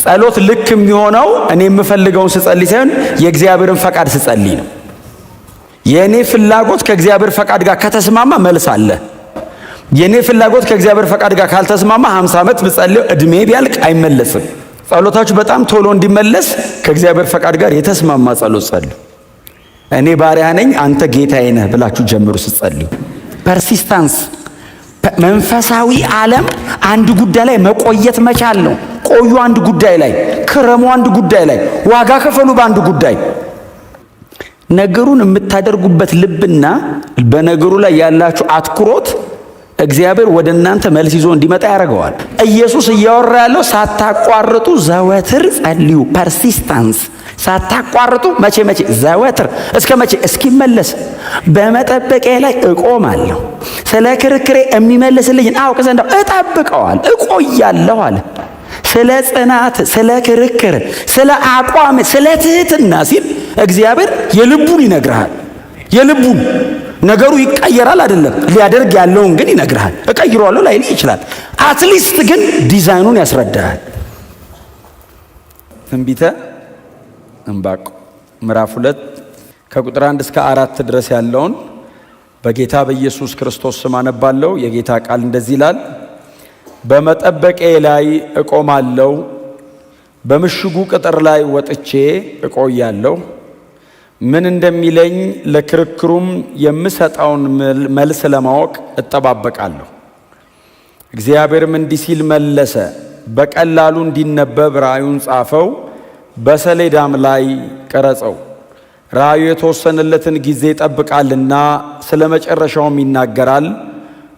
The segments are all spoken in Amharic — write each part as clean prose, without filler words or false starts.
ጸሎት ልክ የሚሆነው እኔ የምፈልገውን ስጸልይ ሳይሆን የእግዚአብሔርን ፈቃድ ስጸልይ ነው። የኔ ፍላጎት ከእግዚአብሔር ፈቃድ ጋር ከተስማማ መልስ አለ። የኔ ፍላጎት ከእግዚአብሔር ፈቃድ ጋር ካልተስማማ 50 ዓመት ብጸልይ እድሜ ቢያልቅ አይመለስም። ጸሎታችሁ በጣም ቶሎ እንዲመለስ ከእግዚአብሔር ፈቃድ ጋር የተስማማ ጸሎት ጸልዩ። እኔ ባሪያ ነኝ አንተ ጌታዬ ነህ ብላችሁ ጀምሩ ስትጸልዩ። ፐርሲስታንስ መንፈሳዊ ዓለም አንድ ጉዳይ ላይ መቆየት መቻል ነው። ቆዩ አንድ ጉዳይ ላይ፣ ክረሙ አንድ ጉዳይ ላይ፣ ዋጋ ከፈሉ በአንድ ጉዳይ። ነገሩን የምታደርጉበት ልብና በነገሩ ላይ ያላችሁ አትኩሮት እግዚአብሔር ወደ እናንተ መልስ ይዞ እንዲመጣ ያደርገዋል። ኢየሱስ እያወራ ያለው ሳታቋርጡ ዘወትር ጸልዩ። ፐርሲስታንስ ሳታቋርጡ መቼ? ዘወትር። እስከ መቼ? እስኪመለስ። በመጠበቂያ ላይ እቆማለሁ፣ ስለ ክርክሬ የሚመልስልኝን አውቅ ዘንድ እጠብቀዋል፣ እቆያለሁ አለ። ስለ ጽናት፣ ስለ ክርክር፣ ስለ አቋም፣ ስለ ትህትና ሲል እግዚአብሔር የልቡን ይነግርሃል። የልቡን ነገሩ ይቀየራል አይደለም፣ ሊያደርግ ያለውን ግን ይነግርሃል። እቀይሯለሁ ላይል ይችላል። አትሊስት ግን ዲዛይኑን ያስረዳሃል። ትንቢተ ዕንባቆም ምዕራፍ 2 ከቁጥር 1 እስከ 4 ድረስ ያለውን በጌታ በኢየሱስ ክርስቶስ ስም አነባለሁ። የጌታ ቃል እንደዚህ ይላል። በመጠበቂያዬ ላይ እቆማለሁ፣ በምሽጉ ቅጥር ላይ ወጥቼ እቆያለሁ። ምን እንደሚለኝ ለክርክሩም የምሰጠውን መልስ ለማወቅ እጠባበቃለሁ። እግዚአብሔርም እንዲህ ሲል መለሰ፣ በቀላሉ እንዲነበብ ራእዩን ጻፈው፣ በሰሌዳም ላይ ቀረጸው። ራእዩ የተወሰነለትን ጊዜ ይጠብቃልና ስለ መጨረሻውም ይናገራል።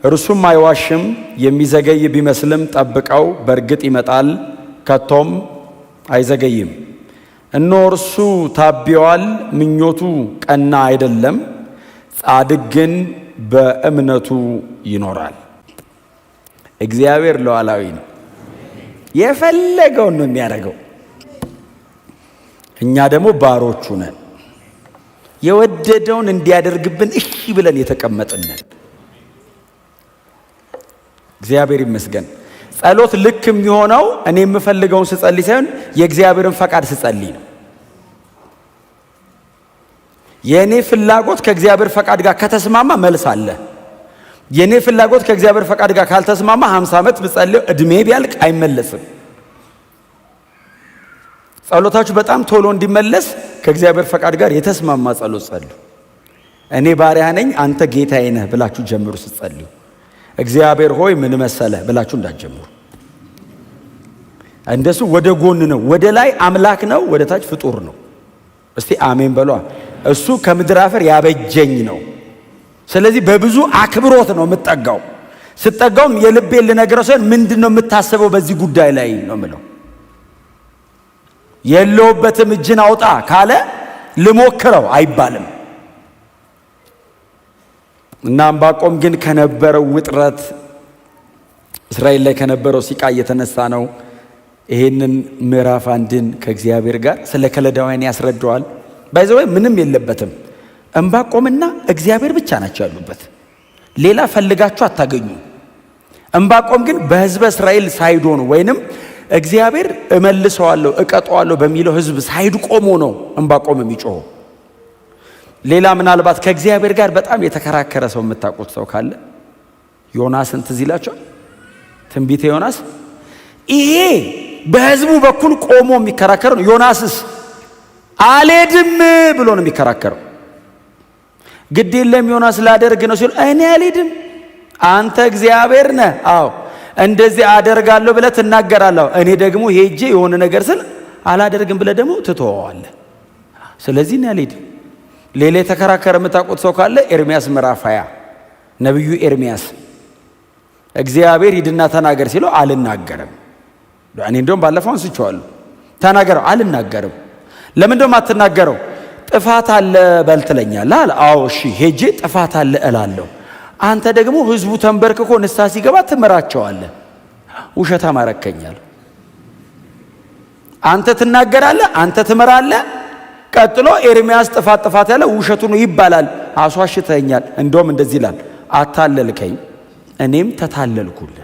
እርሱም አይዋሽም። የሚዘገይ ቢመስልም ጠብቀው፣ በእርግጥ ይመጣል፣ ከቶም አይዘገይም። እነሆ እርሱ ታብዮአል፣ ምኞቱ ቀና አይደለም፣ ጻድቅ ግን በእምነቱ ይኖራል። እግዚአብሔር ሉዓላዊ ነው። የፈለገውን ነው የሚያደርገው። እኛ ደግሞ ባሮቹ ነን። የወደደውን እንዲያደርግብን እሺ ብለን የተቀመጥነን። እግዚአብሔር ይመስገን። ጸሎት ልክ የሚሆነው እኔ የምፈልገውን ስጸልይ ሳይሆን የእግዚአብሔርን ፈቃድ ስጸልይ ነው። የኔ ፍላጎት ከእግዚአብሔር ፈቃድ ጋር ከተስማማ መልስ አለ። የኔ ፍላጎት ከእግዚአብሔር ፈቃድ ጋር ካልተስማማ 50 ዓመት ብጸልይ እድሜ ቢያልቅ አይመለስም። ጸሎታችሁ በጣም ቶሎ እንዲመለስ ከእግዚአብሔር ፈቃድ ጋር የተስማማ ጸሎት ጸልዩ። እኔ ባሪያ ነኝ አንተ ጌታዬ ነህ ብላችሁ ጀምሩ ስትጸልዩ። እግዚአብሔር ሆይ ምን መሰለህ ብላችሁ እንዳትጀምሩ። እንደሱ ወደ ጎን ነው። ወደ ላይ አምላክ ነው፣ ወደ ታች ፍጡር ነው። እስቲ አሜን በሏ። እሱ ከምድር አፈር ያበጀኝ ነው። ስለዚህ በብዙ አክብሮት ነው የምጠጋው። ስጠጋውም የልቤን ልነግረው ሳይሆን ምንድነው የምታስበው በዚህ ጉዳይ ላይ ነው የምለው። የለውበትም እጅን አውጣ ካለ ልሞክረው አይባልም። እና ዕንባቆም ግን ከነበረው ውጥረት እስራኤል ላይ ከነበረው ሲቃ የተነሳ ነው ይሄንን ምዕራፍ 1ን ከእግዚአብሔር ጋር ስለ ከለዳውያን ያስረዳዋል። ባይዘው ምንም የለበትም። ዕንባቆምና እግዚአብሔር ብቻ ናቸው ያሉበት። ሌላ ፈልጋችሁ አታገኙ። ዕንባቆም ግን በሕዝበ እስራኤል ሳይድ ሆኖ ወይንም እግዚአብሔር እመልሰዋለሁ እቀጣዋለሁ በሚለው ሕዝብ ሳይድ ቆሞ ነው ዕንባቆም የሚጮኸው። ሌላ ምናልባት ከእግዚአብሔር ጋር በጣም የተከራከረ ሰው የምታውቁት ሰው ካለ ዮናስን ትዝ ይላችኋል። ትንቢተ ዮናስ ይሄ በሕዝቡ በኩል ቆሞ የሚከራከረው ነው። ዮናስስ አልሄድም ብሎ ነው የሚከራከረው። ግድ የለም ዮናስ ላደርግ ነው ሲል እኔ አልሄድም፣ አንተ እግዚአብሔር ነህ፣ አዎ እንደዚህ አደርጋለሁ ብለህ ትናገራለህ፣ እኔ ደግሞ ሄጄ የሆነ ነገር ስል አላደርግም ብለህ ደግሞ ትተወዋለህ። ስለዚህ እኔ አልሄድም። ሌላ የተከራከረ የምታውቁት ሰው ካለ ኤርሚያስ ምዕራፍ 20 ነቢዩ ኤርሚያስ እግዚአብሔር ሂድና ተናገር ሲለው አልናገርም። እኔ እንደውም ባለፈው አንስቼዋለሁ። ተናገረው፣ አልናገርም። ለምን እንደውም አትናገረው? ጥፋት አለ በል ትለኛለህ አለ። አዎ እሺ ሄጄ ጥፋት አለ እላለሁ። አንተ ደግሞ ህዝቡ ተንበርክኮ ንስሐ ሲገባ ትመራቸዋለህ። ውሸታም አረከኛል። አንተ ትናገራለህ፣ አንተ ትመራለህ። ቀጥሎ ኤርሚያስ ጥፋት ያለ ውሸቱ ነው ይባላል። አስዋሽተኛል። እንደውም እንደዚህ ይላል፣ አታለልከኝ እኔም ተታለልኩልህ።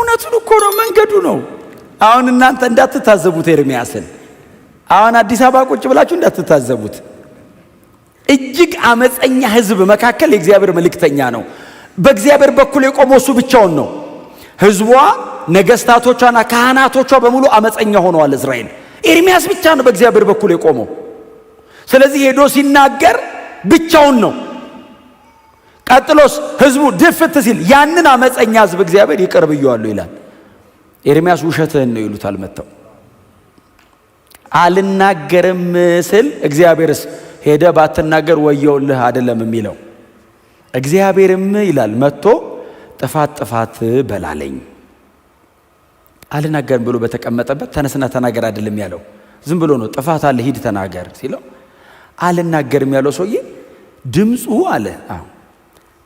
እውነቱን እኮ ነው፣ መንገዱ ነው። አሁን እናንተ እንዳትታዘቡት ኤርምያስን፣ አሁን አዲስ አበባ ቁጭ ብላችሁ እንዳትታዘቡት። እጅግ አመፀኛ ህዝብ መካከል የእግዚአብሔር መልእክተኛ ነው። በእግዚአብሔር በኩል የቆመው እሱ ብቻውን ነው። ህዝቧ፣ ነገስታቶቿና ካህናቶቿ በሙሉ አመፀኛ ሆነዋል እስራኤል። ኤርምያስ ብቻ ነው በእግዚአብሔር በኩል የቆመው። ስለዚህ ሄዶ ሲናገር ብቻውን ነው። ቀጥሎስ ህዝቡ ድፍት ሲል ያንን አመፀኛ ህዝብ እግዚአብሔር ይቅር ብየዋለሁ ይላል። ኤርምያስ ውሸትህን ነው ይሉታል መጥተው። አልናገርም ስል እግዚአብሔርስ ሄደ ባትናገር ወየውልህ አይደለም የሚለው። እግዚአብሔርም ይላል መጥቶ ጥፋት በላለኝ። አልናገርም ብሎ በተቀመጠበት ተነስና ተናገር አይደለም ያለው። ዝም ብሎ ነው ጥፋት አለ ሂድ ተናገር ሲለው አልናገርም ያለው ሰውዬ ድምፁ አለ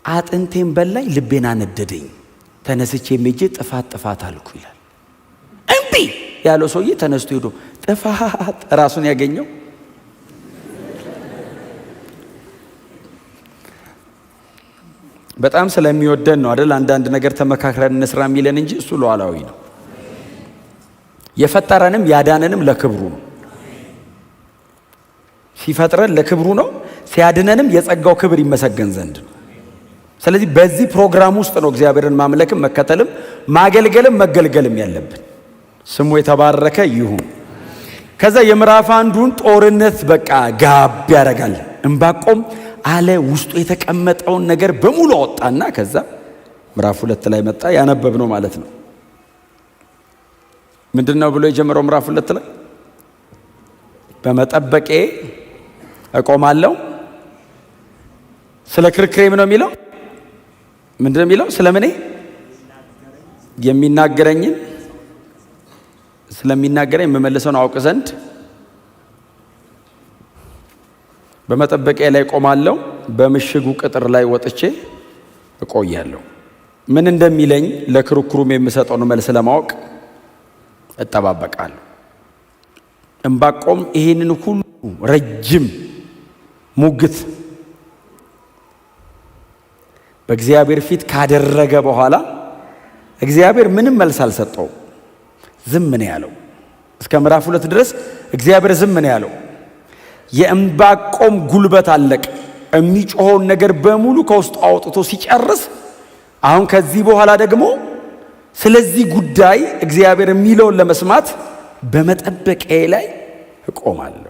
አጥንቴን በላኝ ልቤን አነደደኝ ተነስቼ ሜጄ ጥፋት አልኩ ይላል። እምቢ ያለው ሰውዬ ተነስቶ ሄዶ ጥፋት ራሱን ያገኘው በጣም ስለሚወደን ነው አይደል? አንዳንድ ነገር ተመካክረን እንስራ የሚለን እንጂ እሱ ሉዓላዊ ነው። የፈጠረንም ያዳነንም ለክብሩ ነው። ሲፈጥረን ለክብሩ ነው፣ ሲያድነንም የጸጋው ክብር ይመሰገን ዘንድ ነው። ስለዚህ በዚህ ፕሮግራም ውስጥ ነው እግዚአብሔርን ማምለክም መከተልም ማገልገልም መገልገልም ያለብን። ስሙ የተባረከ ይሁን። ከዛ የምዕራፍ አንዱን ጦርነት በቃ ጋብ ያደርጋል። ዕንባቆም አለ ውስጡ የተቀመጠውን ነገር በሙሉ አወጣና ከዛ ምዕራፍ 2 ላይ መጣ። ያነበብነው ማለት ነው። ምንድነው ብሎ የጀመረው ምዕራፍ 2 ላይ በመጠበቄ እቆማለሁ። ስለ ክርክሬም ነው የሚለው። ምንድነው የሚለው? ስለምኔ ስለሚናገረኝ የምመልሰውን አውቅ ዘንድ በመጠበቄ ላይ እቆማለሁ፣ በምሽጉ ቅጥር ላይ ወጥቼ እቆያለሁ። ምን እንደሚለኝ ለክርክሩም የምሰጠውን መልስ ለማወቅ እጠባበቃለሁ። ዕንባቆም ይሄንን ሁሉ ረጅም ሙግት በእግዚአብሔር ፊት ካደረገ በኋላ እግዚአብሔር ምንም መልስ አልሰጠው። ዝም ነው ያለው። እስከ ምዕራፍ 2 ድረስ እግዚአብሔር ዝም ነው ያለው። የዕንባቆም ጉልበት አለቀ። የሚጮኸውን ነገር በሙሉ ከውስጡ አውጥቶ ሲጨርስ አሁን ከዚህ በኋላ ደግሞ ስለዚህ ጉዳይ እግዚአብሔር የሚለውን ለመስማት በመጠበቂያ ላይ እቆማለሁ።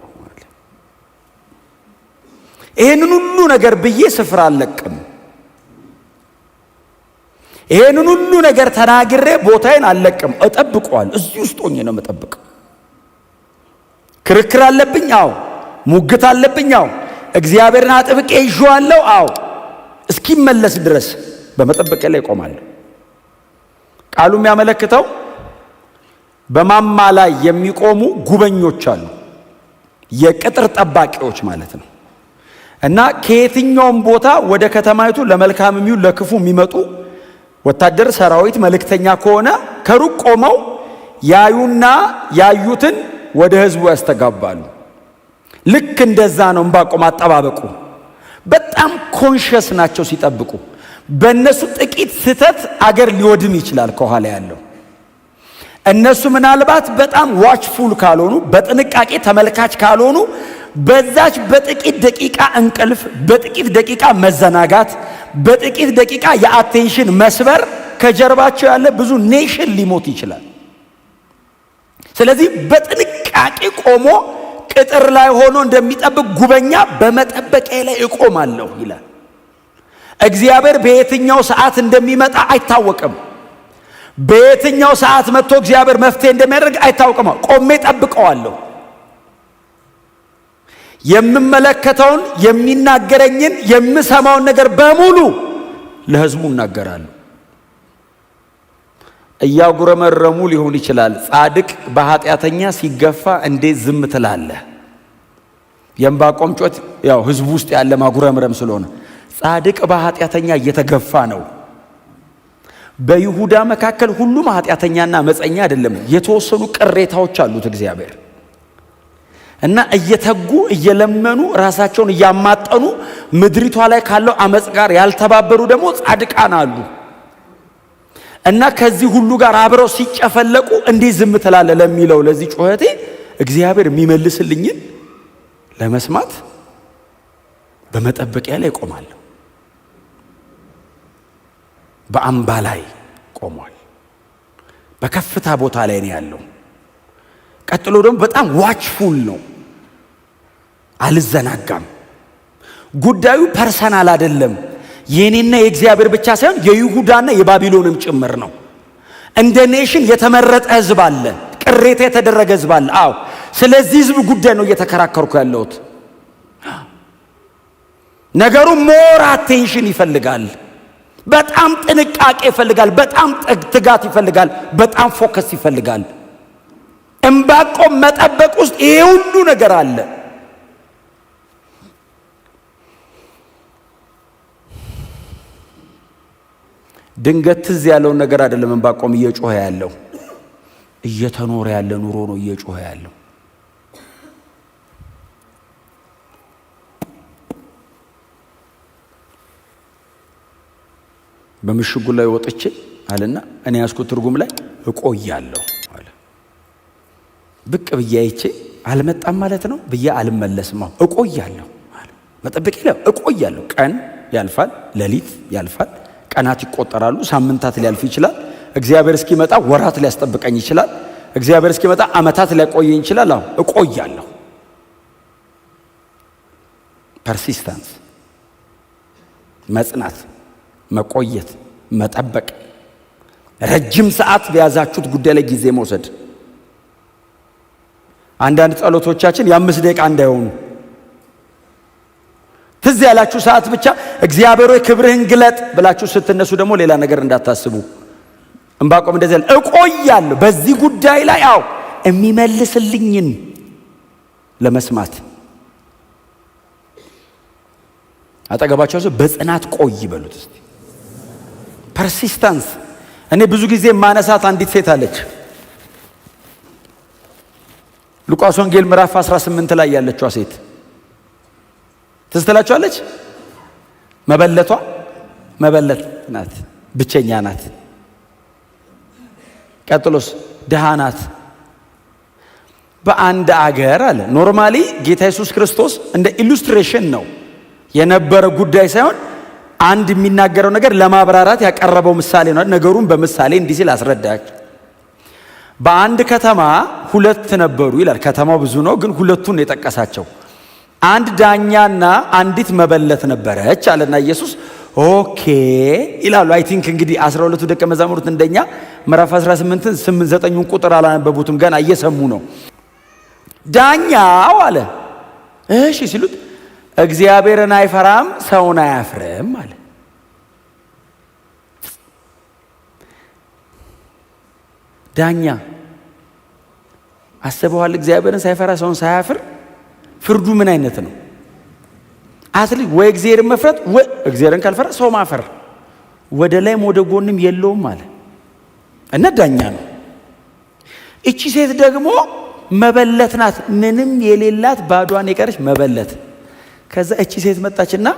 ይሄንን ሁሉ ነገር ብዬ ስፍራ አልለቅም። ይሄንን ሁሉ ነገር ተናግሬ ቦታዬን አልለቅም። እጠብቀዋለሁ። እዚህ ውስጥ ሆኜ ነው የምጠብቀው። ክርክር አለብኝ፣ አዎ። ሙግት አለብኝ፣ አዎ። እግዚአብሔርን አጥብቄ ይዤዋለሁ፣ አዎ። እስኪመለስ ድረስ በመጠበቂያ ላይ እቆማለሁ። ቃሉ የሚያመለክተው በማማ ላይ የሚቆሙ ጉበኞች አሉ፣ የቅጥር ጠባቂዎች ማለት ነው። እና ከየትኛውም ቦታ ወደ ከተማይቱ ለመልካም የሚሆን ለክፉ የሚመጡ ወታደር ሰራዊት መልእክተኛ ከሆነ ከሩቅ ቆመው ያዩና ያዩትን ወደ ህዝቡ ያስተጋባሉ። ልክ እንደዛ ነው ዕንባቆም አጠባበቁ። በጣም ኮንሸስ ናቸው ሲጠብቁ። በእነሱ ጥቂት ስህተት አገር ሊወድም ይችላል ከኋላ ያለው። እነሱ ምናልባት በጣም ዋችፉል ካልሆኑ፣ በጥንቃቄ ተመልካች ካልሆኑ በዛች በጥቂት ደቂቃ እንቅልፍ፣ በጥቂት ደቂቃ መዘናጋት፣ በጥቂት ደቂቃ የአቴንሽን መስበር ከጀርባቸው ያለ ብዙ ኔሽን ሊሞት ይችላል። ስለዚህ በጥንቃቄ ቆሞ ቅጥር ላይ ሆኖ እንደሚጠብቅ ጉበኛ በመጠበቂያ ላይ እቆማለሁ ይላል። እግዚአብሔር በየትኛው ሰዓት እንደሚመጣ አይታወቅም። በየትኛው ሰዓት መጥቶ እግዚአብሔር መፍትሄ እንደሚያደርግ አይታወቅም። ቆሜ ጠብቀዋለሁ። የምመለከተውን፣ የሚናገረኝን፣ የምሰማውን ነገር በሙሉ ለህዝቡ እናገራለሁ። እያጉረመረሙ ሊሆን ይችላል። ጻድቅ በኃጢአተኛ ሲገፋ እንዴት ዝም ትላለህ? የዕንባቆም ጮት ያው ህዝቡ ውስጥ ያለ ማጉረምረም ስለሆነ ጻድቅ በኃጢአተኛ እየተገፋ ነው። በይሁዳ መካከል ሁሉም ኃጢአተኛና አመፀኛ አይደለም። የተወሰኑ ቅሬታዎች አሉት እግዚአብሔር እና እየተጉ እየለመኑ ራሳቸውን እያማጠኑ ምድሪቷ ላይ ካለው አመፅ ጋር ያልተባበሩ ደግሞ ጻድቃን አሉ። እና ከዚህ ሁሉ ጋር አብረው ሲጨፈለቁ እንዴት ዝም ትላለህ ለሚለው ለዚህ ጩኸቴ እግዚአብሔር የሚመልስልኝን ለመስማት በመጠበቂያ ላይ ቆማለሁ። በአምባ ላይ ቆሟል። በከፍታ ቦታ ላይ ነው ያለው። ቀጥሎ ደግሞ በጣም ዋችፉል ነው። አልዘናጋም። ጉዳዩ ፐርሰናል አይደለም። የኔና የእግዚአብሔር ብቻ ሳይሆን የይሁዳና የባቢሎንም ጭምር ነው። እንደ ኔሽን የተመረጠ ህዝብ አለ፣ ቅሬታ የተደረገ ህዝብ አለ። አዎ፣ ስለዚህ ህዝብ ጉዳይ ነው እየተከራከርኩ ያለሁት። ነገሩ ሞር አቴንሽን ይፈልጋል፣ በጣም ጥንቃቄ ይፈልጋል፣ በጣም ትጋት ይፈልጋል፣ በጣም ፎከስ ይፈልጋል። ዕንባቆም መጠበቅ ውስጥ ይሄ ሁሉ ነገር አለ። ድንገት ትዝ ያለውን ነገር አይደለም ዕንባቆም እየጮኸ ያለው፣ እየተኖረ ያለ ኑሮ ነው እየጮኸ ያለው። በምሽጉ ላይ ወጥቼ አለና እኔ ያስኩት ትርጉም ላይ እቆያለሁ አለ። ብቅ ብዬ አይቼ አልመጣም ማለት ነው ብዬ አልመለስም። እቆያለሁ አለ። መጠበቅ ይላል እቆያለሁ። ቀን ያልፋል፣ ሌሊት ያልፋል፣ ቀናት ይቆጠራሉ፣ ሳምንታት ሊያልፍ ይችላል። እግዚአብሔር እስኪመጣ ወራት ሊያስጠብቀኝ ይችላል። እግዚአብሔር እስኪመጣ ዓመታት ሊያቆየኝ ይችላል። አሁን እቆያለሁ። ፐርሲስታንስ፣ መጽናት፣ መቆየት፣ መጠበቅ፣ ረጅም ሰዓት በያዛችሁት ጉዳይ ላይ ጊዜ መውሰድ። አንዳንድ ጸሎቶቻችን የ5 ደቂቃ እንዳይሆኑ ትዝ ያላችሁ ሰዓት ብቻ እግዚአብሔር ሆይ ክብርህን ግለጥ ብላችሁ ስትነሱ ደግሞ ሌላ ነገር እንዳታስቡ። ዕንባቆም እንደዚህ ያለ እቆያለሁ በዚህ ጉዳይ ላይ አው የሚመልስልኝን ለመስማት። አጠገባቸው ሰው በጽናት ቆይ በሉት እስቲ። ፐርሲስታንስ። እኔ ብዙ ጊዜ ማነሳት አንዲት ሴት አለች፣ ሉቃስ ወንጌል ምዕራፍ 18 ላይ ያለችዋ ሴት ትስተላችኋለች። መበለት ናት፣ ብቸኛ ናት። ቀጥሎስ ድሃ ናት። በአንድ አገር አለ ኖርማሊ ጌታ ኢየሱስ ክርስቶስ እንደ ኢሉስትሬሽን ነው የነበረ ጉዳይ ሳይሆን አንድ የሚናገረው ነገር ለማብራራት ያቀረበው ምሳሌ ነው። ነገሩን በምሳሌ እንዲህ ሲል አስረዳች። በአንድ ከተማ 2 ነበሩ ይላል። ከተማው ብዙ ነው ግን ሁለቱን የጠቀሳቸው። አንድ ዳኛና አንዲት መበለት ነበረች አለና ኢየሱስ ኦኬ ይላሉ። አይ ቲንክ እንግዲህ 12ቱ ደቀ መዛሙርት እንደኛ ምዕራፍ 18ን 8-9ን ቁጥር አላነበቡትም፣ ገና እየሰሙ ነው። ዳኛው አለ እሺ ሲሉት እግዚአብሔርን አይፈራም ሰውን አያፍርም አለ። ዳኛ አስበዋል። እግዚአብሔርን ሳይፈራ ሰውን ሳያፍር ፍርዱ ምን አይነት ነው? አትሊስት ወይ እግዚአብሔርን መፍራት ወይ እግዚአብሔርን ካልፈራ ሰው ማፈር፣ ወደ ላይም ወደ ጎንም የለውም አለ እና ዳኛ ነው። እቺ ሴት ደግሞ መበለት ናት፣ ምንም የሌላት ባዷን የቀረች መበለት። ከዛ እቺ ሴት መጣችና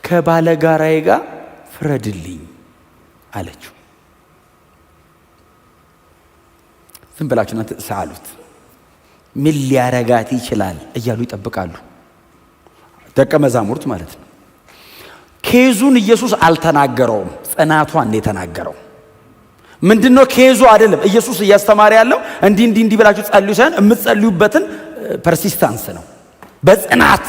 ከባለጋራዬ ጋር ፍረድልኝ አለችው። ዝም ብላችሁ እናንተ ሳሉት ምን ሊያረጋት ይችላል እያሉ ይጠብቃሉ ደቀ መዛሙርት ማለት ነው። ኬዙን ኢየሱስ አልተናገረውም፣ ጽናቷን ነው የተናገረው። ምንድነው ኬዙ አይደለም ኢየሱስ እያስተማረ ያለው እንዲህ ብላችሁ ጸልዩ ሳይሆን የምትጸልዩበትን ፐርሲስታንስ ነው። በጽናት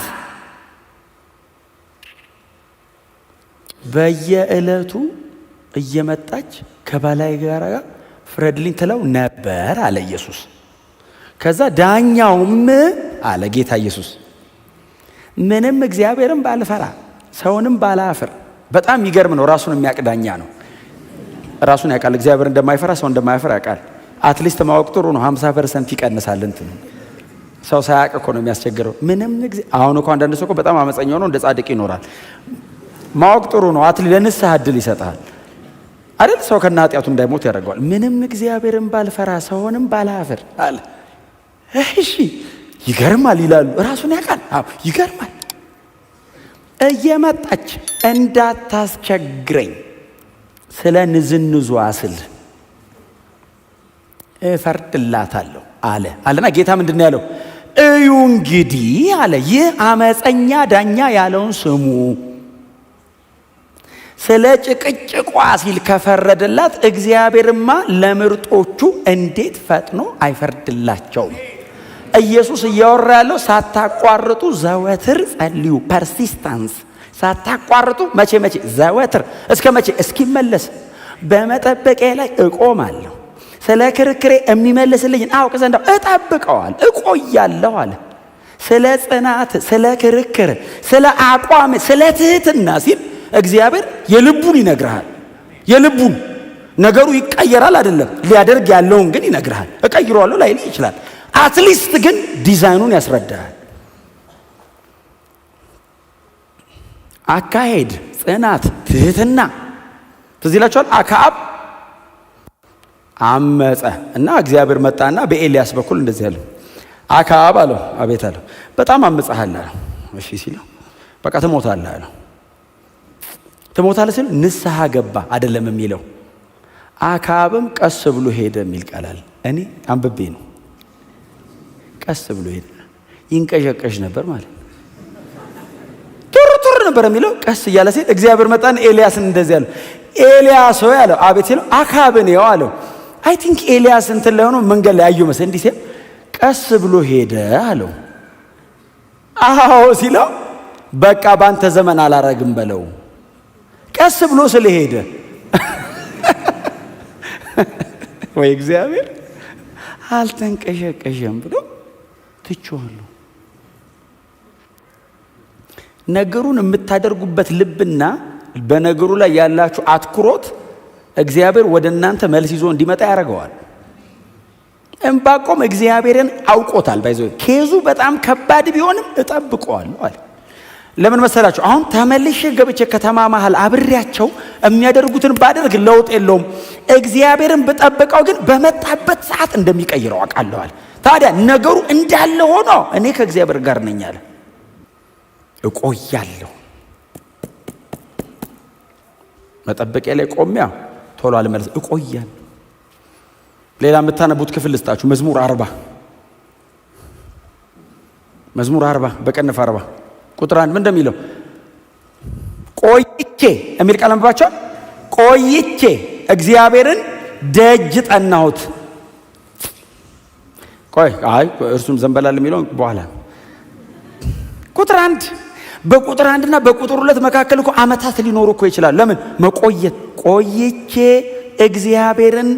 በየዕለቱ እየመጣች ከባላይ ጋር ፍረድልኝ ትለው ነበር አለ ኢየሱስ። ከዛ ዳኛውም አለ ጌታ ኢየሱስ ምንም እግዚአብሔርን ባልፈራ ሰውንም ባላፍር። በጣም የሚገርም ነው። ራሱን የሚያውቅ ዳኛ ነው። ራሱን ያውቃል። እግዚአብሔር እንደማይፈራ ሰው እንደማይፈራ ያውቃል። አትሊስት ማወቅ ጥሩ ነው። 50% ይቀንሳል። እንትን ሰው ሳያውቅ እኮ ነው የሚያስቸግረው። ምንም አሁን እኮ አንዳንድ ሰው እኮ በጣም አመፀኛ ሆኖ እንደ ጻድቅ ይኖራል። ማወቅ ጥሩ ነው። አትሊስት ለንስሐ ዕድል ይሰጣል አይደል? ሰው ከነ ኃጢአቱ እንዳይሞት ያደርገዋል። ምንም እግዚአብሔርን ባልፈራ ሰውንም ባላፍር አለ። እሺ ይገርማል ይላሉ። ራሱን ያውቃል። አዎ ይገርማል። እየመጣች እንዳታስቸግረኝ ስለ ንዝንዟ ስል እፈርድላታለሁ አለና ጌታ ምንድን ነው ያለው? እዩ እንግዲህ አለ፣ ይህ አመፀኛ ዳኛ ያለውን ስሙ። ስለ ጭቅጭቋ ሲል ከፈረደላት እግዚአብሔርማ ለምርጦቹ እንዴት ፈጥኖ አይፈርድላቸውም? ኢየሱስ እያወራ ያለው ሳታቋርጡ ዘወትር ጸልዩ፣ ፐርሲስታንስ፣ ሳታቋርጡ መቼ? ዘወትር። እስከ መቼ? እስኪመለስ። በመጠበቂያ ላይ እቆማለሁ፣ ስለ ክርክሬ የሚመልስልኝን አውቅ ዘንድ እጠብቀዋል፣ እቆያለሁ አለ። ስለ ጽናት፣ ስለ ክርክር፣ ስለ አቋም፣ ስለ ትህትና ሲል እግዚአብሔር የልቡን ይነግርሃል። የልቡን ነገሩ ይቀየራል አይደለም፣ ሊያደርግ ያለውን ግን ይነግርሃል። እቀይረዋለሁ ላይል ይችላል። አትሊስት ግን ዲዛይኑን ያስረዳሃል። አካሄድ፣ ጽናት፣ ትህትና። ትዝ ይላችኋል። አክዓብ አመፀ እና እግዚአብሔር መጣና በኤልያስ በኩል እንደዚህ ያለው፣ አክዓብ አለው፣ አቤት አለው፣ በጣም አመፀሃል አለው። እሺ ሲለው በቃ ትሞታለህ አለው። ትሞታለህ ሲል ንስሐ ገባ አይደለም የሚለው። አክዓብም ቀስ ብሎ ሄደ የሚል ቃላል እኔ አንብቤ ነው። ቀስ ብሎ ሄደ። ይንቀዠቀዥ ነበር ማለት ቱር ነበር የሚለው። ቀስ እያለ ሲል እግዚአብሔር መጣን ኤልያስን እንደዚህ ያለው፣ ኤልያስ ሆይ አለው። አቤት ሲለው አክዓብን ይኸው አለው። አይ ቲንክ ኤልያስ እንትን ላይ ሆኖ መንገድ ላይ አየሁ መሰለኝ። እንዲህ ሲል ቀስ ብሎ ሄደ አለው። አዎ ሲለው በቃ ባንተ ዘመን አላረግም በለው። ቀስ ብሎ ስለሄደ ወይ እግዚአብሔር አልተንቀዠቀዠም ብሎ ትቼዋለሁ። ነገሩን የምታደርጉበት ልብና በነገሩ ላይ ያላችሁ አትኩሮት እግዚአብሔር ወደ እናንተ መልስ ይዞ እንዲመጣ ያደርገዋል። ዕንባቆም እግዚአብሔርን አውቆታል። ባይዘው ኬዙ በጣም ከባድ ቢሆንም እጠብቀዋለሁ አለ። ለምን መሰላችሁ? አሁን ተመልሼ ገብቼ ከተማ መሃል አብሬያቸው የሚያደርጉትን ባደርግ ለውጥ የለውም። እግዚአብሔርን ብጠብቀው ግን በመጣበት ሰዓት እንደሚቀይረው አውቃለሁ። ታዲያ ነገሩ እንዳለ ሆኖ እኔ ከእግዚአብሔር ጋር ነኝ አለ። እቆያለሁ። መጠበቂያ ላይ ቆሜ ቶሎ አልመለስ፣ እቆያለሁ። ሌላ የምታነቡት ክፍል ልስጣችሁ። መዝሙር 40 በቅንፍ 40 ቁጥር 1 ምን እንደሚለው ቆይቼ የሚል ቃል አንብባችኋል። ቆይቼ እግዚአብሔርን ደጅ ጠናሁት። እርሱም ዘንበላል የሚለው በኋላ ቁጥር 1 በቁጥር 1 እና በቁጥር 2 መካከል እኮ ዓመታት ሊኖሩ እኮ ይችላል። ለምን መቆየት? ቆይቼ እግዚአብሔርን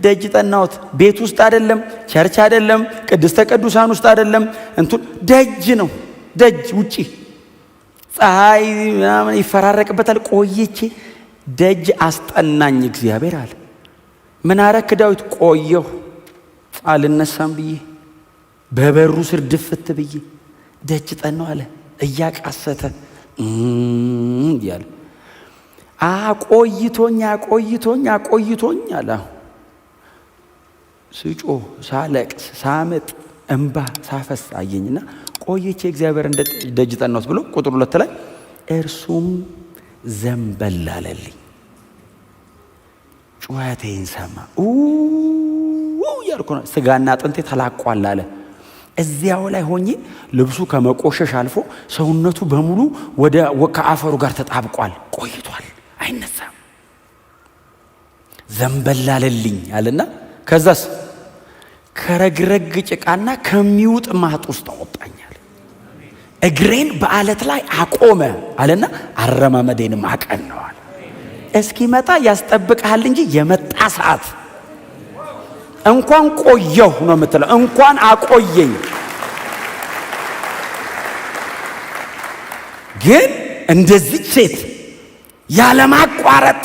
ደጅ ጠናሁት። ቤት ውስጥ አይደለም፣ ቸርች አይደለም፣ ቅድስተ ቅዱሳን ውስጥ አይደለም፣ እንትን ደጅ ነው። ደጅ ውጪ ፀሐይ ምናምን ይፈራረቅበታል። ቆይቼ ደጅ አስጠናኝ እግዚአብሔር አለ። ምን አረክ ዳዊት? ቆየሁ አልነሳም ብዬ በበሩ ስር ድፍት ብዬ ደጅ ጠናሁ አለ። እያቃሰተ እያለ አቆይቶኝ አለ። ስጮህ ሳለቅስ ሳምጥ እንባ ሳፈስ አየኝና ቆይቼ እግዚአብሔር እንደ ደጅ ጠናሁት ብሎ ቁጥር 2 ላይ እርሱም ዘንበል አለልኝ፣ ጩኸቴን ሰማ። ያልኩ ስጋና አጥንቴ ተላቋል አለ። እዚያው ላይ ሆኜ ልብሱ ከመቆሸሽ አልፎ ሰውነቱ በሙሉ ከአፈሩ ጋር ተጣብቋል። ቆይቷል፣ አይነሳም። ዘንበል አለልኝ አለና ከዛስ ከረግረግ ጭቃና ከሚውጥ ማጥ ውስጥ አወጣኛል። እግሬን በአለት ላይ አቆመ አለና አረማመዴንም አቀናዋል። እስኪመጣ ያስጠብቅሃል እንጂ የመጣ ሰዓት እንኳን ቆየሁ ነው የምትለው፣ እንኳን አቆየኝ። ግን እንደዚህ ሴት ያለማቋረጥ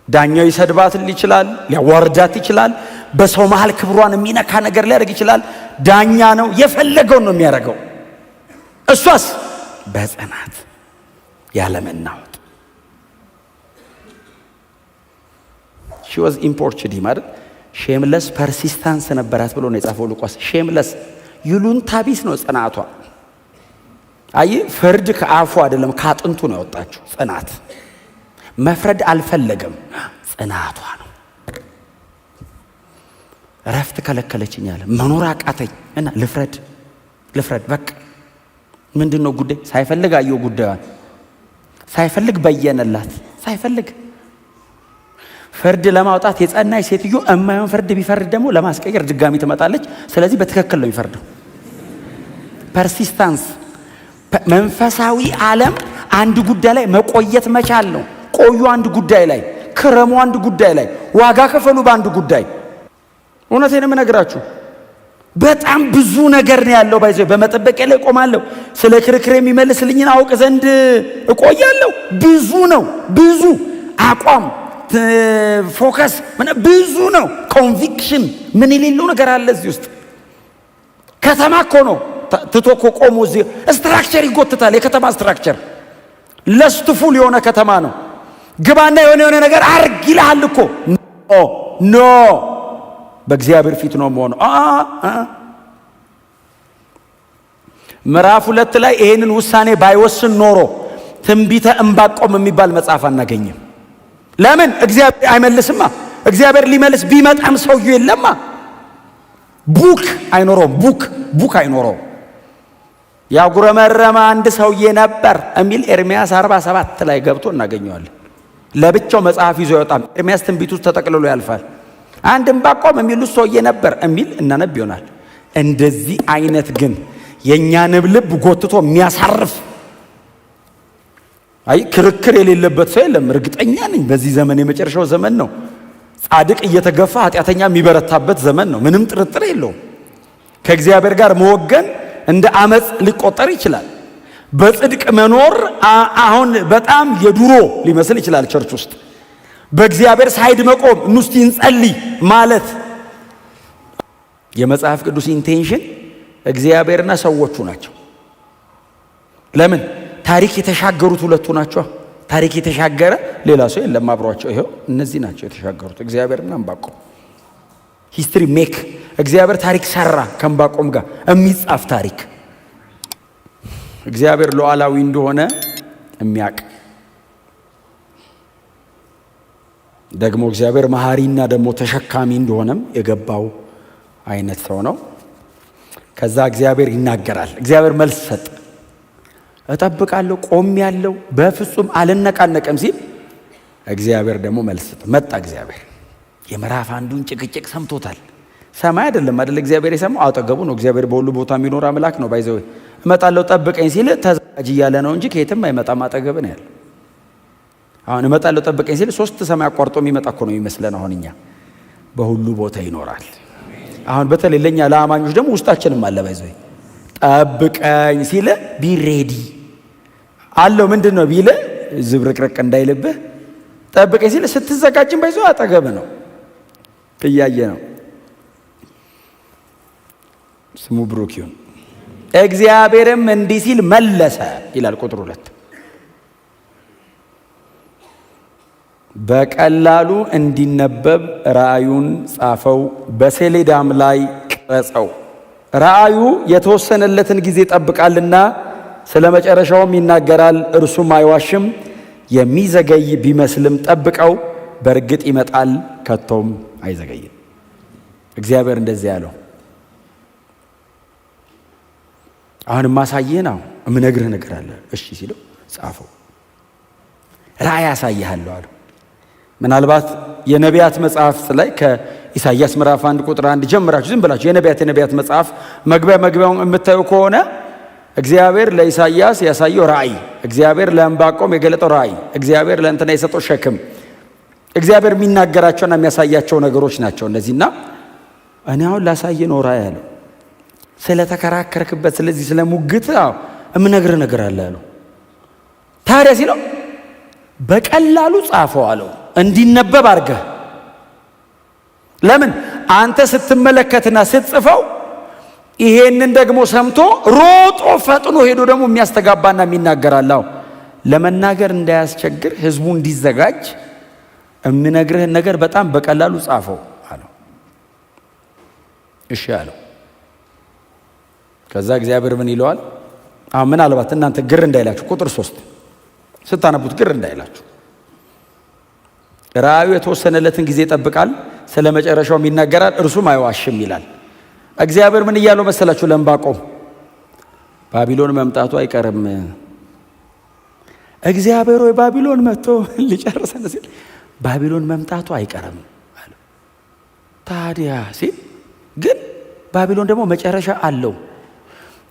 ዳኛው ይሰድባት ይችላል፣ ሊያዋርዳት ይችላል፣ በሰው መሃል ክብሯን የሚነካ ነገር ሊያደርግ ይችላል። ዳኛ ነው፣ የፈለገውን ነው የሚያደርገው። እሷስ በጽናት ያለመናወጥ she was importunate ማለት ሼምለስ ፐርሲስታንስ ነበራት ብሎ ነው የጻፈው ሉቃስ። ሼምለስ ይሉንታ ቢስ ነው ጽናቷ። ፍርድ ከአፉ አይደለም ከአጥንቱ ነው ያወጣችው ጽናት። መፍረድ አልፈለገም። ጽናቷ ነው። ረፍት ከለከለችኝ አለ። መኖር አቃተኝ እና ልፍረድ በቃ ምንድነው ጉዳይ? ሳይፈልግ አየው ጉዳዩን፣ ሳይፈልግ በየነላት። ሳይፈልግ ፍርድ ለማውጣት የጸናች ሴትዮ እማይሆን ፍርድ ቢፈርድ ደግሞ ለማስቀየር ድጋሚ ትመጣለች። ስለዚህ በትክክል ነው የሚፈርደው። ፐርሲስታንስ። መንፈሳዊ ዓለም አንድ ጉዳይ ላይ መቆየት መቻል ነው። ቆዩ አንድ ጉዳይ ላይ፣ ክረሙ አንድ ጉዳይ ላይ፣ ዋጋ ከፈሉ በአንድ ጉዳይ። እውነቴን የምነግራችሁ በጣም ብዙ ነገር ነው ያለው። ባይዘ በመጠበቂያ ላይ ቆማለሁ። ስለ ክርክር የሚመልስልኝን አውቅ ዘንድ እቆያለሁ። ብዙ ነው። ብዙ አቋም፣ ፎከስ፣ ብዙ ነው። ኮንቪክሽን ምን የሌለው ነገር አለ እዚህ ውስጥ። ከተማ እኮ ነው ትቶ እኮ ቆሞ እዚህ ስትራክቸር ይጎትታል። የከተማ ስትራክቸር ለስትፉል የሆነ ከተማ ነው። ግባና የሆነ ነገር አርግ ይልሃል እኮ። ኖ በእግዚአብሔር ፊት ነው የምሆነው። ምዕራፍ 2 ላይ ይሄንን ውሳኔ ባይወስን ኖሮ ትንቢተ ዕንባቆም የሚባል መጽሐፍ አናገኝም። ለምን? እግዚአብሔር አይመልስማ። እግዚአብሔር ሊመልስ ቢመጣም ሰውዬው የለማ። ቡክ አይኖረውም። ቡክ አይኖረውም። ያጉረመረመ አንድ ሰውዬ ነበር የሚል ኤርምያስ 47 ላይ ገብቶ እናገኘዋለን። ለብቻው መጽሐፍ ይዞ ይወጣም። ኤርምያስ ትንቢቱ ተጠቅልሎ ያልፋል። አንድ ዕንባቆም የሚል ሰውዬ ነበር የሚል እናነብ ይሆናል። እንደዚህ አይነት ግን የኛን ልብ ጎትቶ የሚያሳርፍ ክርክር የሌለበት ሰው የለም። እርግጠኛ ነኝ በዚህ ዘመን የመጨረሻው ዘመን ነው። ጻድቅ እየተገፋ ኃጢአተኛ የሚበረታበት ዘመን ነው። ምንም ጥርጥር የለውም። ከእግዚአብሔር ጋር መወገን እንደ አመጽ ሊቆጠር ይችላል። በጽድቅ መኖር አሁን በጣም የድሮ ሊመስል ይችላል። ቸርች ውስጥ በእግዚአብሔር ሳይድ መቆም፣ እንስቲ እንጸልይ ማለት የመጽሐፍ ቅዱስ ኢንቴንሽን እግዚአብሔርና ሰዎቹ ናቸው። ለምን? ታሪክ የተሻገሩት ሁለቱ ናቸው። ታሪክ የተሻገረ ሌላ ሰው የለም አብሯቸው። ይሄው እነዚህ ናቸው የተሻገሩት፣ እግዚአብሔርና ዕንባቆም። ሂስትሪ ሜክ እግዚአብሔር ታሪክ ሰራ ከዕንባቆም ጋር የሚጻፍ ታሪክ። እግዚአብሔር ሉዓላዊ እንደሆነ የሚያውቅ ደግሞ እግዚአብሔር መሐሪና ደግሞ ተሸካሚ እንደሆነም የገባው አይነት ሰው ነው። ከዛ እግዚአብሔር ይናገራል። እግዚአብሔር መልስ ሰጠ። እጠብቃለሁ፣ ቆሜያለሁ፣ በፍጹም አልነቃነቅም ሲል እግዚአብሔር ደግሞ መልስ ሰጠ። መጣ እግዚአብሔር። የምዕራፍ 1ን ጭቅጭቅ ሰምቶታል። ሰማይ አይደለም እግዚአብሔር የሰማው አጠገቡ ነው። እግዚአብሔር በሁሉ ቦታ የሚኖር አምላክ ነው። ባይዘው እመጣለሁ ጠብቀኝ ሲል ተዘጋጅ እያለ ነው እንጂ ከየትም አይመጣም። አጠገብ ነው ያለ። አሁን እመጣለሁ ጠብቀኝ ሲል 3 ሰማይ አቋርጦ የሚመጣ እኮ ነው የሚመስለን። አሁን እኛ በሁሉ ቦታ ይኖራል። አሁን በተለይ ለኛ ለአማኞች ደግሞ ውስጣችንም አለ። ባይዘው ጠብቀኝ ሲል ቢሬዲ አለው። ምንድነው ቢለ ዝብርቅርቅ እንዳይልብህ ጠብቀኝ ሲል ስትዘጋጅም ባይዘው አጠገብ ነው፣ እያየ ነው። ስሙ ብሩክ ይሁን። እግዚአብሔርም እንዲህ ሲል መለሰ ይላል ቁጥር 2። በቀላሉ እንዲነበብ ራእዩን ጻፈው፣ በሰሌዳም ላይ ቀረጸው። ራእዩ የተወሰነለትን ጊዜ ይጠብቃልና ስለ መጨረሻውም ይናገራል። እርሱም አይዋሽም። የሚዘገይ ቢመስልም ጠብቀው፣ በእርግጥ ይመጣል፣ ከቶም አይዘገይም። እግዚአብሔር እንደዚህ ያለው። አሁን ማሳየህ ነው፣ እምነግርህ ነገር አለ። እሺ ሲለው ጻፈው። ራእይ ያሳይሃለሁ አለው። ምናልባት የነቢያት መጽሐፍት ላይ ከኢሳይያስ ምዕራፍ 1 ቁጥር 1 ጀምራችሁ ዝም ብላችሁ የነቢያት መጽሐፍ መግቢያውን የምታዩ ከሆነ እግዚአብሔር ለኢሳይያስ ያሳየው ራእይ፣ እግዚአብሔር ለዕንባቆም የገለጠው ራእይ፣ እግዚአብሔር ለእንትና የሰጠው ሸክም፣ እግዚአብሔር የሚናገራቸውና የሚያሳያቸው ነገሮች ናቸው እነዚህና እኔ አሁን ላሳየ ነው ራእይ አለው። ስለተከራከርክበት ስለዚህ ስለሙግት እምነግርህ ነገር አለ አለው። ታዲያ ሲለው በቀላሉ ጻፈው አለው፣ እንዲነበብ አድርገህ። ለምን አንተ ስትመለከትና ስትጽፈው ይሄንን ደግሞ ሰምቶ ሮጦ ፈጥኖ ሄዶ ደግሞ የሚያስተጋባና የሚናገራል። ለመናገር እንዳያስቸግር ህዝቡ እንዲዘጋጅ የምነግርህን ነገር በጣም በቀላሉ ጻፈው አለው። እሺ አለው። ከዛ እግዚአብሔር ምን ይለዋል? ምናልባት እናንተ ግር እንዳይላችሁ ቁጥር 3 ስታነቡት ግር እንዳይላችሁ ራእዩ የተወሰነለትን ጊዜ ይጠብቃል፣ ስለ መጨረሻውም ይናገራል፣ እርሱም አይዋሽም ይላል። እግዚአብሔር ምን እያለው መሰላችሁ? ለዕንባቆም ባቢሎን መምጣቱ አይቀርም። እግዚአብሔር ሆይ ባቢሎን መጥቶ ሊጨርሰን ሲል ባቢሎን መምጣቱ አይቀርም አለ። ታዲያ ሲል ግን ባቢሎን ደግሞ መጨረሻ አለው።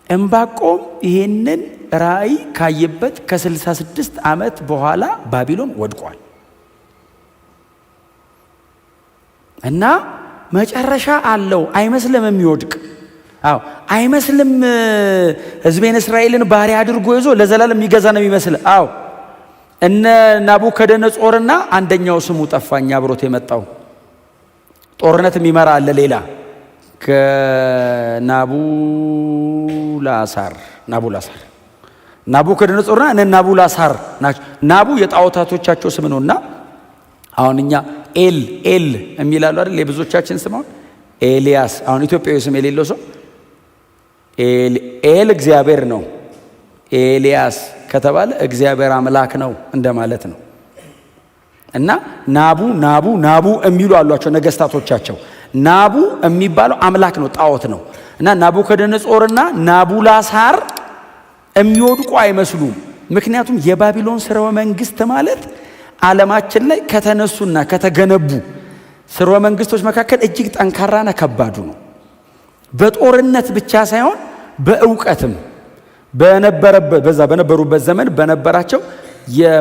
ዕንባቆም ይሄንን ራእይ ካየበት ከ66 ዓመት በኋላ ባቢሎን ወድቋል እና መጨረሻ አለው። አይመስልም የሚወድቅ አይመስልም። ሕዝቤን እስራኤልን ባሪያ አድርጎ ይዞ ለዘላለም የሚገዛ ነው የሚመስል። እነ ናቡከደነጾርና አንደኛው ስሙ ጠፋኝ አብሮት የመጣው ጦርነት የሚመራ አለ ሌላ ናቡላሳር ናቡከደነጾርና እነ ናቡላሳር ናቸው። ናቡ የጣዖታቶቻቸው ስም ነውና አሁን እኛ ኤል የሚላሉ አይደል የብዙዎቻችን ስም። አሁን ኤልያስ አሁን ኢትዮጵያዊ ስም የሌለው ሰው ኤል እግዚአብሔር ነው። ኤልያስ ከተባለ እግዚአብሔር አምላክ ነው እንደማለት ነው። እና ናቡ የሚሉ አሏቸው ነገስታቶቻቸው። ናቡ የሚባለው አምላክ ነው፣ ጣዖት ነው። እና ናቡከደነጾርና ናቡላሳር የሚወድቁ አይመስሉም። ምክንያቱም የባቢሎን ስርወ መንግስት ማለት ዓለማችን ላይ ከተነሱና ከተገነቡ ስርወ መንግስቶች መካከል እጅግ ጠንካራና ከባዱ ነው። በጦርነት ብቻ ሳይሆን በእውቀትም በነበሩበት ዘመን በነበራቸው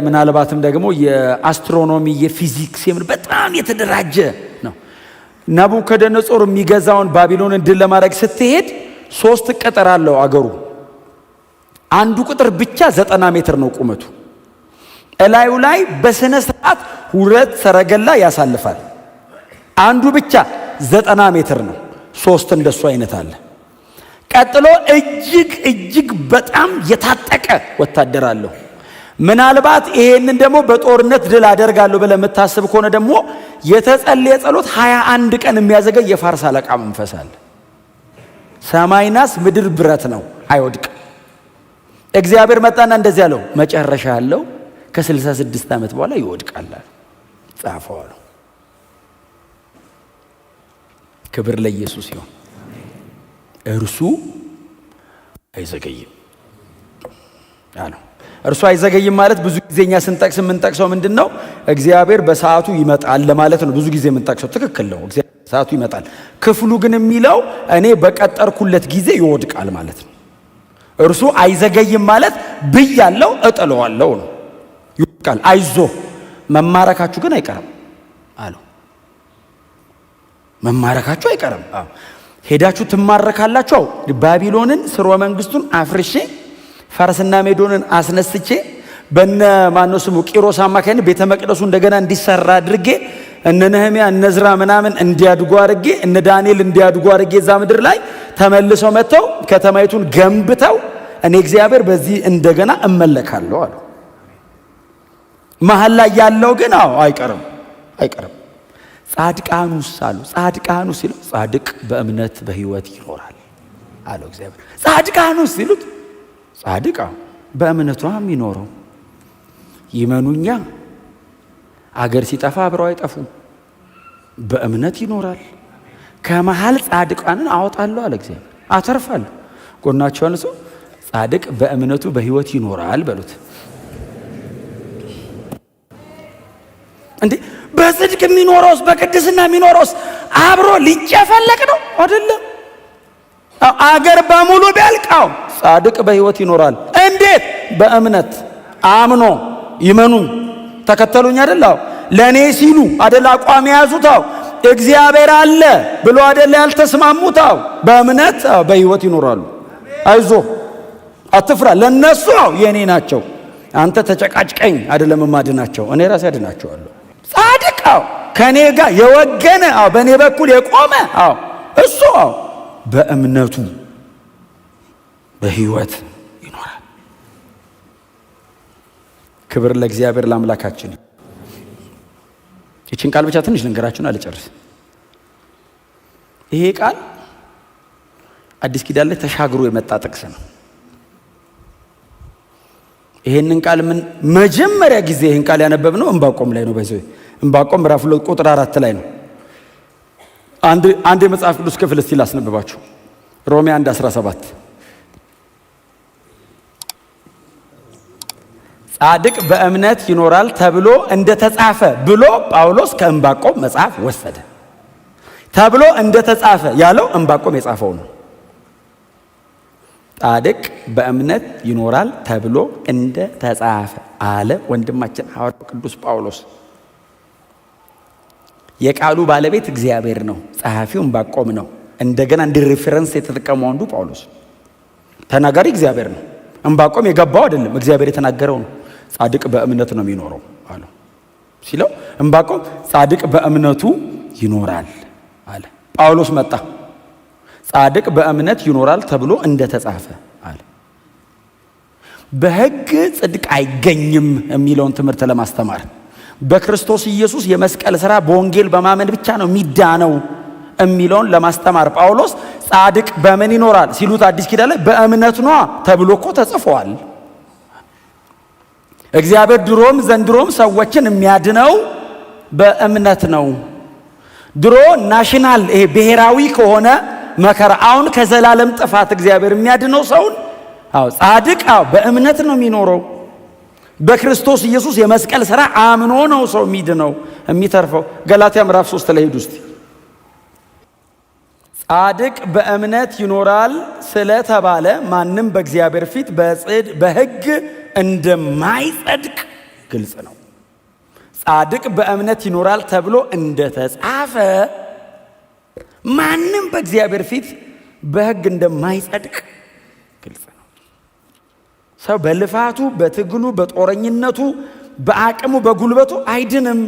ምናልባትም ደግሞ የአስትሮኖሚ የፊዚክስ በጣም የተደራጀ ነው። ናቡከደነጾር የሚገዛውን ባቢሎንን ድል ለማድረግ ስትሄድ 3 ቅጥር አለው አገሩ። አንዱ ቅጥር ብቻ 90 ሜትር ነው ቁመቱ። እላዩ ላይ በስነ ስርዓት 2 ሰረገላ ያሳልፋል። አንዱ ብቻ 90 ሜትር ነው። 3 እንደሱ አይነት አለ። ቀጥሎ እጅግ በጣም የታጠቀ ወታደር አለው። ምናልባት ይሄንን ደግሞ በጦርነት ድል አደርጋለሁ ብለህ የምታስብ ከሆነ ደግሞ የተጸለየ ጸሎት 21 ቀን የሚያዘገይ የፋርስ አለቃ መንፈስ አለ። ሰማይ ናስ ምድር ብረት ነው፣ አይወድቅ። እግዚአብሔር መጣና እንደዚህ አለው፣ መጨረሻ ያለው ከ66 ዓመት በኋላ ይወድቃል ጻፈው አለው። ክብር ለኢየሱስ ይሁን። እርሱ አይዘገይም አለው። እርሱ አይዘገይም ማለት ብዙ ጊዜኛ ስንጠቅስ የምንጠቅሰው ምንድነው? እግዚአብሔር በሰዓቱ ይመጣል ለማለት ነው። ብዙ ጊዜ የምንጠቅሰው ትክክል ነው፣ እግዚአብሔር በሰዓቱ ይመጣል። ክፍሉ ግን የሚለው እኔ በቀጠርኩለት ጊዜ ይወድቃል ማለት ነው። እርሱ አይዘገይም ማለት ብያለው እጥለዋለሁ ነው። ይወድቃል፣ አይዞ መማረካችሁ ግን አይቀርም አለው። መማረካችሁ አይቀርም። ሄዳችሁ ትማረካላችሁ። ባቢሎንን ስርወ መንግስቱን አፍርሼ ፋርስና ሜዶንን አስነስቼ በነ ማነው ስሙ ቂሮስ አማካይነት ቤተ መቅደሱ እንደገና እንዲሰራ አድርጌ እነ ነህምያ እነ ዕዝራ ምናምን እንዲያድጉ አድርጌ እነ ዳንኤል እንዲያድጉ አድርጌ እዛ ምድር ላይ ተመልሰው መጥተው ከተማይቱን ገንብተው እኔ እግዚአብሔር በዚህ እንደገና እመለካለሁ አሉ። መሀል ላይ ያለው ግን አይቀርም። ጻድቃኑስ አሉ። ጻድቃኑ ሲለው ጻድቅ በእምነት በህይወት ይኖራል አለው እግዚአብሔር። ጻድቃኑስ ሲሉት ጻድቅ በእምነቷ የሚኖረው ይመኑኛ፣ አገር ሲጠፋ አብረው አይጠፉም፣ በእምነት ይኖራል። ከመሃል ጻድቃንን አወጣለሁ አለ እግዚአብሔር፣ አተርፋለሁ። ጎናቸውን ሰው ጻድቅ በእምነቱ በህይወት ይኖራል በሉት። እንዴ በጽድቅ የሚኖረውስ በቅድስና የሚኖረውስ አብሮ ሊጨፈለቅ ነው አይደለም? አገር በሙሉ ቢያልቃው ጻድቅ በህይወት ይኖራል። እንዴት? በእምነት አምኖ ይመኑኝ ተከተሉኝ አይደል? ለኔ ሲሉ አይደል አቋም የያዙት? እግዚአብሔር አለ ብሎ አይደል ያልተስማሙት? በእምነት በህይወት ይኖራሉ። አይዞ አትፍራ፣ ለነሱ የኔ ናቸው። አንተ ተጨቃጭቀኝ አይደለም ማድናቸው፣ እኔ ራሴ አድናቸዋለሁ። ጻድቅ ከኔ ጋር የወገነ በኔ በኩል የቆመ እሱ በእምነቱ በህይወት ይኖራል። ክብር ለእግዚአብሔር ለአምላካችን። ይህችን ቃል ብቻ ትንሽ ልንገራችሁን አልጨርስ። ይሄ ቃል አዲስ ኪዳን ላይ ተሻግሮ የመጣ ጥቅስ ነው። ይሄንን ቃል ምን መጀመሪያ ጊዜ ይሄን ቃል ያነበብነው ዕንባቆም ላይ ነው። በዚህ ዕንባቆም ምዕራፍ 2 ቁጥር 4 ላይ ነው። አንድ የመጽሐፍ ቅዱስ ክፍል እስቲ ላስነብባችሁ። ሮሜ 1:17 ጻድቅ በእምነት ይኖራል ተብሎ እንደተጻፈ ብሎ ጳውሎስ ከዕንባቆም መጽሐፍ ወሰደ። ተብሎ እንደተጻፈ ያለው ዕንባቆም የጻፈው ነው። ጻድቅ በእምነት ይኖራል ተብሎ እንደተጻፈ አለ ወንድማችን ሐዋርያው ቅዱስ ጳውሎስ። የቃሉ ባለቤት እግዚአብሔር ነው፣ ጸሐፊው ዕንባቆም ነው። እንደገና እንደ ሪፈረንስ የተጠቀመው አንዱ ጳውሎስ። ተናጋሪ እግዚአብሔር ነው። ዕንባቆም የገባው አይደለም፣ እግዚአብሔር የተናገረው ነው። ጻድቅ በእምነት ነው የሚኖረው አለ ሲለው ዕንባቆም ጻድቅ በእምነቱ ይኖራል አለ። ጳውሎስ መጣ፣ ጻድቅ በእምነት ይኖራል ተብሎ እንደተጻፈ አለ። በሕግ ጽድቅ አይገኝም የሚለውን ትምህርት ለማስተማር በክርስቶስ ኢየሱስ የመስቀል ሥራ በወንጌል በማመን ብቻ ነው የሚዳነው የሚለውን ለማስተማር ጳውሎስ ጻድቅ በምን ይኖራል ሲሉት አዲስ ኪዳን ላይ በእምነት ነው ተብሎ እኮ ተጽፏል። እግዚአብሔር ድሮም ዘንድሮም ሰዎችን የሚያድነው በእምነት ነው። ድሮ ናሽናል ይሄ ብሔራዊ ከሆነ መከራ፣ አሁን ከዘላለም ጥፋት እግዚአብሔር የሚያድነው ሰውን ጻድቅ በእምነት ነው የሚኖረው። በክርስቶስ ኢየሱስ የመስቀል ሥራ አምኖ ነው ሰው የሚድነው የሚተርፈው። ገላትያ ምዕራፍ 3 ላይ ሄዱ እስቲ። ጻድቅ በእምነት ይኖራል ስለተባለ ማንም በእግዚአብሔር ፊት በሕግ እንደማይጸድቅ ግልጽ ነው። ጻድቅ በእምነት ይኖራል ተብሎ እንደተጻፈ ማንም በእግዚአብሔር ፊት በሕግ እንደማይጸድቅ ግልጽ ነው። ሰው በልፋቱ፣ በትግሉ፣ በጦረኝነቱ፣ በአቅሙ፣ በጉልበቱ አይድንም።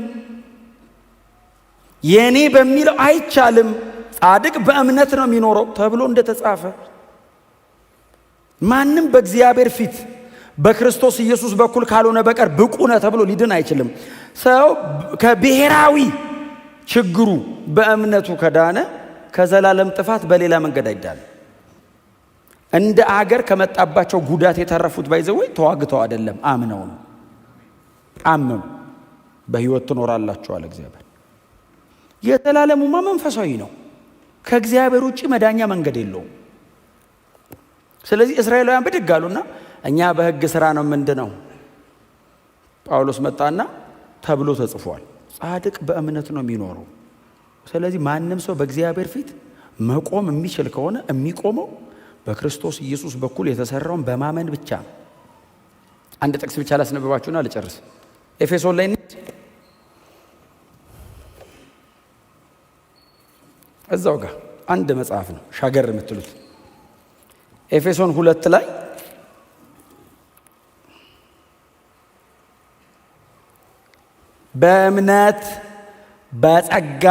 የኔ በሚለው አይቻልም። ጻድቅ በእምነት ነው የሚኖረው ተብሎ እንደተጻፈ ማንም በእግዚአብሔር ፊት በክርስቶስ ኢየሱስ በኩል ካልሆነ በቀር ብቁ ነው ተብሎ ሊድን አይችልም። ሰው ከብሔራዊ ችግሩ በእምነቱ ከዳነ ከዘላለም ጥፋት በሌላ መንገድ አይዳንም። እንደ አገር ከመጣባቸው ጉዳት የተረፉት ባይዘወይ ተዋግተው አይደለም፣ አምነው ነው። አምነው በሕይወት ትኖራላችሁ አለ እግዚአብሔር። የዘላለሙማ መንፈሳዊ ነው። ከእግዚአብሔር ውጭ መዳኛ መንገድ የለውም። ስለዚህ እስራኤላውያን ብድግ አሉና እኛ በሕግ ሥራ ነው ምንድነው? ጳውሎስ መጣና ተብሎ ተጽፏል፣ ጻድቅ በእምነት ነው የሚኖረው። ስለዚህ ማንም ሰው በእግዚአብሔር ፊት መቆም የሚችል ከሆነ የሚቆመው በክርስቶስ ኢየሱስ በኩል የተሰራውን በማመን ብቻ ነው። አንድ ጥቅስ ብቻ ላስነብባችሁና ልጨርስ። ኤፌሶን ላይ እዛው ጋር አንድ መጽሐፍ ነው ሻገር የምትሉት ኤፌሶን 2 ላይ በእምነት በጸጋ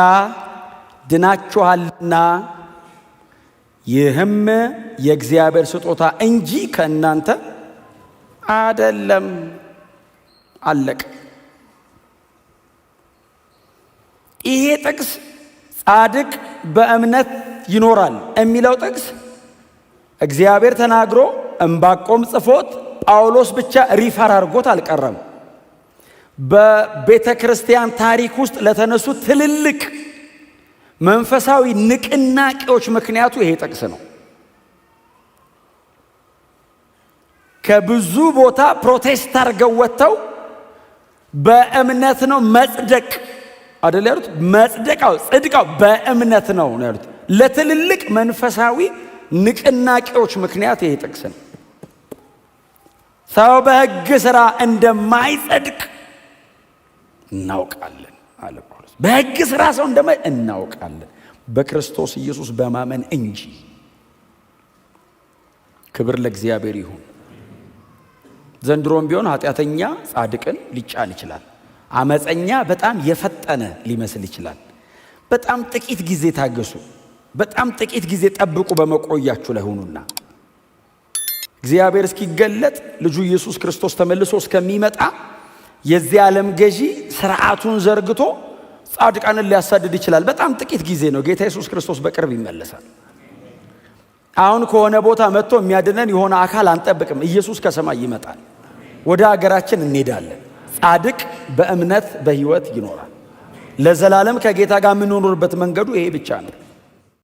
ድናችኋልና ይህም የእግዚአብሔር ስጦታ እንጂ ከእናንተ አይደለም። አለቅ። ይሄ ጥቅስ ጻድቅ በእምነት ይኖራል የሚለው ጥቅስ እግዚአብሔር ተናግሮ ዕንባቆም ጽፎት ጳውሎስ ብቻ ሪፈር አድርጎት አልቀረም። በቤተ ክርስቲያን ታሪክ ውስጥ ለተነሱ ትልልቅ መንፈሳዊ ንቅናቄዎች ምክንያቱ ይሄ ጥቅስ ነው። ከብዙ ቦታ ፕሮቴስት አድርገው ወጥተው በእምነት ነው መጽደቅ አይደል ያሉት? መጽደቃው ጽድቃው በእምነት ነው ያሉት። ለትልልቅ መንፈሳዊ ንቅናቄዎች ምክንያት ይሄ ጥቅስ ነው። ሰው በሕግ ሥራ እንደማይጸድቅ እናውቃለን አለ ጳውሎስ። በሕግ ሥራ ሰው እንደማይ እናውቃለን፣ በክርስቶስ ኢየሱስ በማመን እንጂ። ክብር ለእግዚአብሔር ይሁን። ዘንድሮም ቢሆን ኃጢአተኛ ጻድቅን ሊጫን ይችላል። አመፀኛ በጣም የፈጠነ ሊመስል ይችላል። በጣም ጥቂት ጊዜ ታገሱ። በጣም ጥቂት ጊዜ ጠብቁ። በመቆያችሁ ላይ ሆኑና እግዚአብሔር እስኪገለጥ ልጁ ኢየሱስ ክርስቶስ ተመልሶ እስከሚመጣ የዚህ ዓለም ገዢ ስርዓቱን ዘርግቶ ጻድቃንን ሊያሳድድ ይችላል። በጣም ጥቂት ጊዜ ነው። ጌታ ኢየሱስ ክርስቶስ በቅርብ ይመለሳል። አሁን ከሆነ ቦታ መጥቶ የሚያድነን የሆነ አካል አንጠብቅም። ኢየሱስ ከሰማይ ይመጣል። ወደ ሀገራችን እንሄዳለን። ጻድቅ በእምነት በሕይወት ይኖራል። ለዘላለም ከጌታ ጋር የምንኖርበት መንገዱ ይሄ ብቻ ነው።